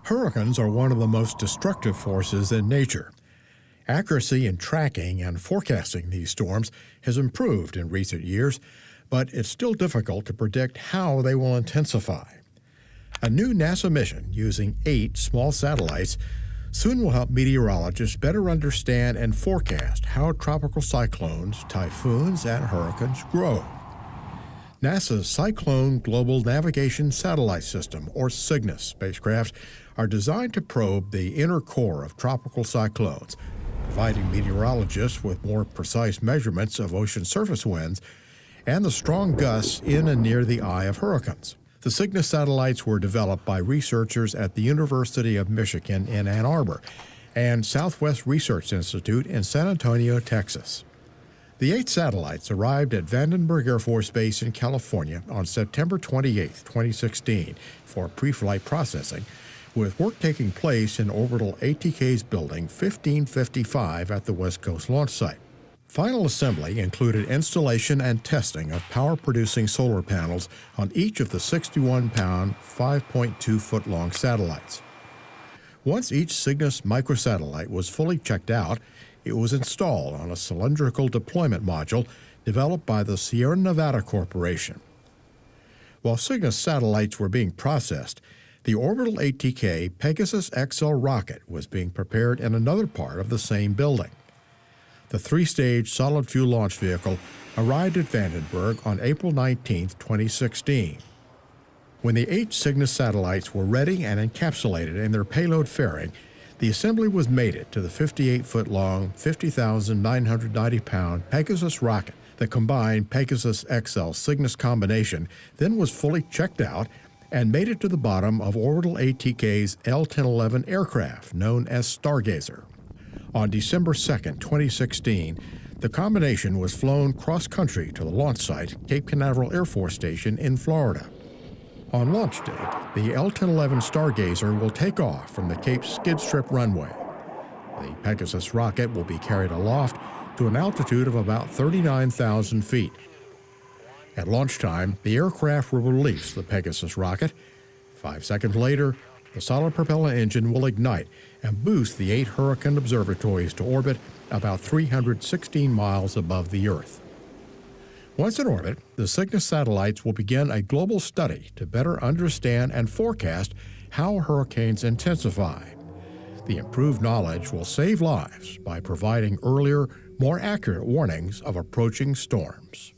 Hurricanes are one of the most destructive forces in nature. Accuracy in tracking and forecasting these storms has improved in recent years, but it's still difficult to predict how they will intensify. A new NASA mission using 8 small satellites soon will help meteorologists better understand and forecast how tropical cyclones, typhoons, and hurricanes grow. NASA's Cyclone Global Navigation Satellite System, or CYGNSS, spacecraft are designed to probe the inner core of tropical cyclones, providing meteorologists with more precise measurements of ocean surface winds and the strong gusts in and near the eye of hurricanes. The CYGNSS satellites were developed by researchers at the University of Michigan in Ann Arbor and Southwest Research Institute in San Antonio, Texas. The 8 satellites arrived at Vandenberg Air Force Base in California on September 28, 2016, for pre-flight processing, with work taking place in orbital ATK's building 1555 at the West Coast launch site. Final assembly included installation and testing of power-producing solar panels on each of the 61-pound, 5.2-foot-long satellites. Once each CYGNSS microsatellite was fully checked out, it was installed on a cylindrical deployment module developed by the Sierra Nevada Corporation. While CYGNSS satellites were being processed, the orbital ATK Pegasus XL rocket was being prepared in another part of the same building. The 3-stage solid-fuel launch vehicle arrived at Vandenberg on April 19, 2016. When the 8 CYGNSS satellites were ready and encapsulated in their payload fairing, the assembly was mated to the 58-foot-long, 50,990-pound Pegasus rocket. The combined Pegasus XL CYGNSS combination then was fully checked out and made it to the bottom of orbital ATK's L-1011 aircraft, known as Stargazer. On December 2, 2016, the combination was flown cross-country to the launch site, Cape Canaveral Air Force Station in Florida. On launch date, the L-1011 Stargazer will take off from the Cape skid strip runway. The Pegasus rocket will be carried aloft to an altitude of about 39,000 feet. At launch time, the aircraft will release the Pegasus rocket. 5 seconds later, the solid propellant engine will ignite and boost the 8 Hurricane observatories to orbit about 316 miles above the Earth. Once in orbit, the CYGNSS satellites will begin a global study to better understand and forecast how hurricanes intensify. The improved knowledge will save lives by providing earlier, more accurate warnings of approaching storms.